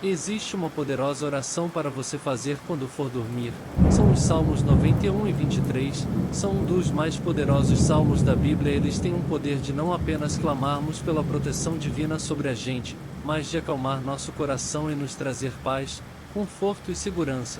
Existe uma poderosa oração para você fazer quando for dormir. São os Salmos 91 e 23, são um dos mais poderosos salmos da Bíblia. Eles têm um poder de não apenas clamarmos pela proteção divina sobre a gente, mas de acalmar nosso coração e nos trazer paz, conforto e segurança.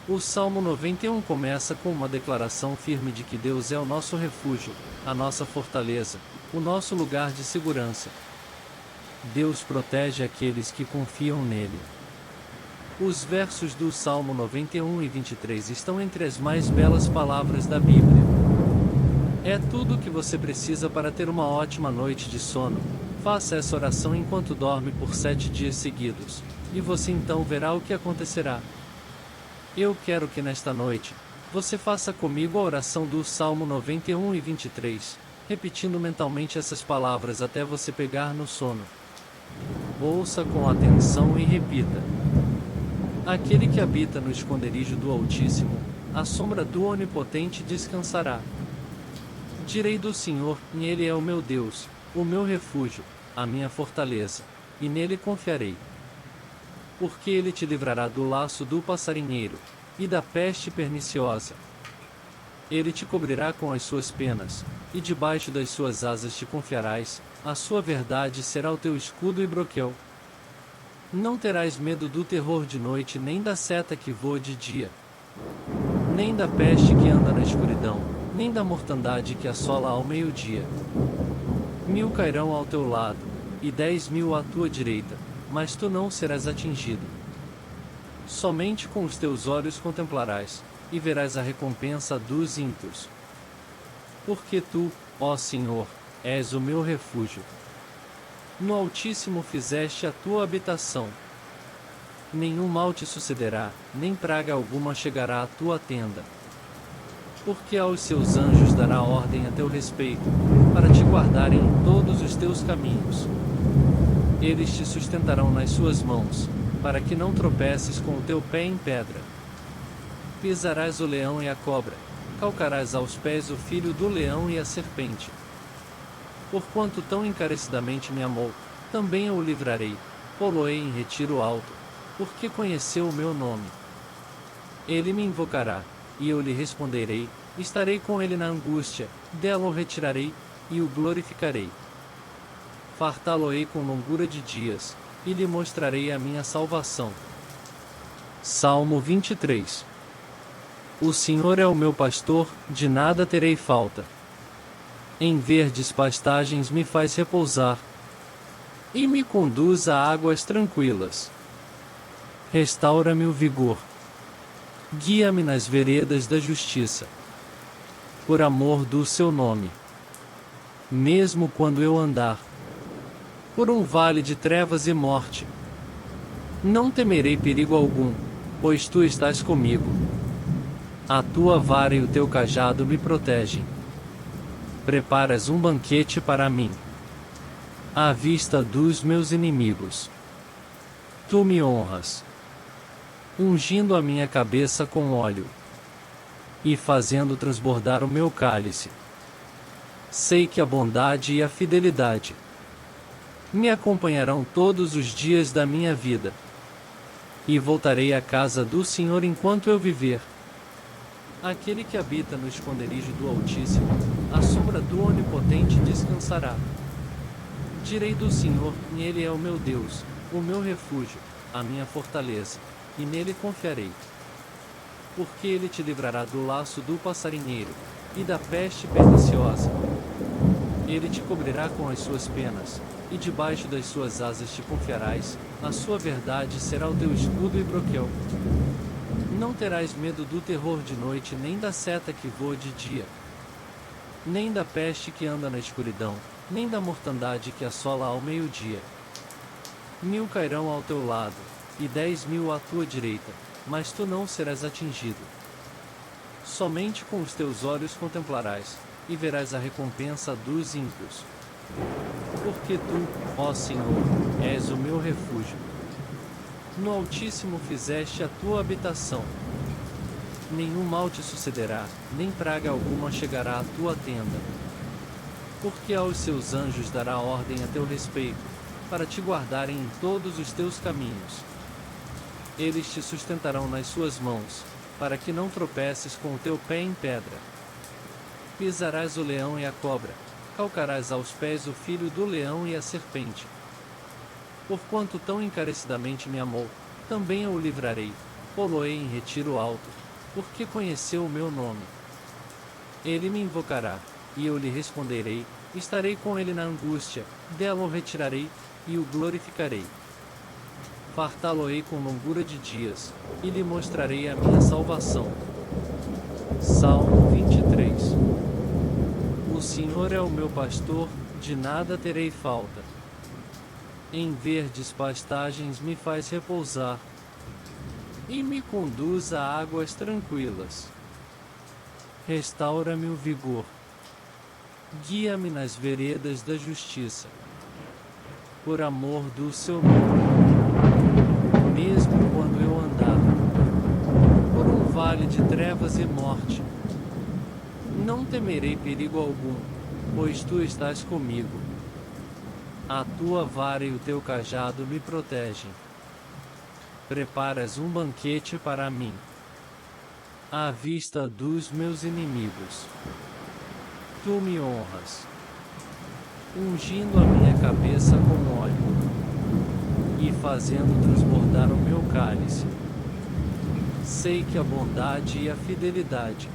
O Salmo 91 começa com uma declaração firme de que Deus é o nosso refúgio, a nossa fortaleza, o nosso lugar de segurança. Deus protege aqueles que confiam nele. Os versos do Salmo 91 e 23 estão entre as mais belas palavras da Bíblia. É tudo o que você precisa para ter uma ótima noite de sono. Faça essa oração enquanto dorme por 7 dias seguidos, e você então verá o que acontecerá. Eu quero que nesta noite, você faça comigo a oração do Salmo 91 e 23, repetindo mentalmente essas palavras até você pegar no sono. Ouça com atenção e repita. Aquele que habita no esconderijo do Altíssimo, à sombra do Onipotente descansará. Direi do Senhor, ele é o meu Deus, o meu refúgio, a minha fortaleza, e nele confiarei. Porque ele te livrará do laço do passarinheiro, e da peste perniciosa. Ele te cobrirá com as suas penas, e debaixo das suas asas te confiarás, a sua verdade será o teu escudo e broquel. Não terás medo do terror de noite, nem da seta que voa de dia, nem da peste que anda na escuridão, nem da mortandade que assola ao meio-dia. 1000 cairão ao teu lado, e 10.000 à tua direita, mas tu não serás atingido. Somente com os teus olhos contemplarás, e verás a recompensa dos ímpios. Porque tu, ó Senhor, és o meu refúgio. No Altíssimo fizeste a tua habitação. Nenhum mal te sucederá, nem praga alguma chegará à tua tenda. Porque aos seus anjos dará ordem a teu respeito, para te guardarem em todos os teus caminhos. Eles te sustentarão nas suas mãos, para que não tropeces com o teu pé em pedra. Pisarás o leão e a cobra, calcarás aos pés o filho do leão e a serpente. Porquanto tão encarecidamente me amou, também eu o livrarei, pô-lo-ei em retiro alto, porque conheceu o meu nome. Ele me invocará, e eu lhe responderei, estarei com ele na angústia, dela o retirarei, e o glorificarei. Fartá-lo-ei com longura de dias, e lhe mostrarei a minha salvação. Salmo 23. O Senhor é o meu pastor, de nada terei falta. Em verdes pastagens me faz repousar, e me conduz a águas tranquilas. Restaura-me o vigor. Guia-me nas veredas da justiça, por amor do seu nome. Mesmo quando eu andar por um vale de trevas e morte, não temerei perigo algum, pois tu estás comigo. A tua vara e o teu cajado me protegem. Preparas um banquete para mim, à vista dos meus inimigos. Tu me honras, ungindo a minha cabeça com óleo, e fazendo transbordar o meu cálice. Sei que a bondade e a fidelidade me acompanharão todos os dias da minha vida, e voltarei à casa do Senhor enquanto eu viver. Aquele que habita no esconderijo do Altíssimo, à sombra do Onipotente descansará. Direi do Senhor, ele é o meu Deus, o meu refúgio, a minha fortaleza, e nele confiarei. Porque ele te livrará do laço do passarinheiro, e da peste perniciosa. Ele te cobrirá com as suas penas, e debaixo das suas asas te confiarás, a sua verdade será o teu escudo e broquel. Não terás medo do terror de noite, nem da seta que voa de dia, nem da peste que anda na escuridão, nem da mortandade que assola ao meio-dia. 1000 cairão ao teu lado, e 10.000 à tua direita, mas tu não serás atingido. Somente com os teus olhos contemplarás, e verás a recompensa dos ímpios. Porque tu, ó Senhor, és o meu refúgio. No Altíssimo fizeste a tua habitação. Nenhum mal te sucederá, nem praga alguma chegará à tua tenda. Porque aos seus anjos dará ordem a teu respeito, para te guardarem em todos os teus caminhos. Eles te sustentarão nas suas mãos, para que não tropeces com o teu pé em pedra. Pisarás o leão e a cobra, calcarás aos pés o filho do leão e a serpente. Porquanto tão encarecidamente me amou, também eu o livrarei, pô-lo-ei em retiro alto, porque conheceu o meu nome. Ele me invocará, e eu lhe responderei, estarei com ele na angústia, dela o retirarei, e o glorificarei. Fartá-lo-ei com longura de dias, e lhe mostrarei a minha salvação. Salmo 23. O Senhor é o meu pastor, de nada terei falta. Em verdes pastagens me faz repousar, e me conduz a águas tranquilas. Restaura-me o vigor. Guia-me nas veredas da justiça, por amor do seu nome. Mesmo quando eu andar por um vale de trevas e morte, não temerei perigo algum, pois tu estás comigo. A tua vara e o teu cajado me protegem. Preparas um banquete para mim, à vista dos meus inimigos. Tu me honras, ungindo a minha cabeça com óleo, e fazendo transbordar o meu cálice. Sei que a bondade e a fidelidade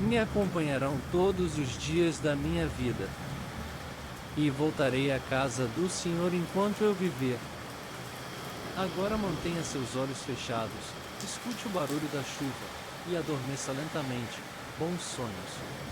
me acompanharão todos os dias da minha vida, e voltarei à casa do Senhor enquanto eu viver. Agora mantenha seus olhos fechados, escute o barulho da chuva, e adormeça lentamente. Bons sonhos.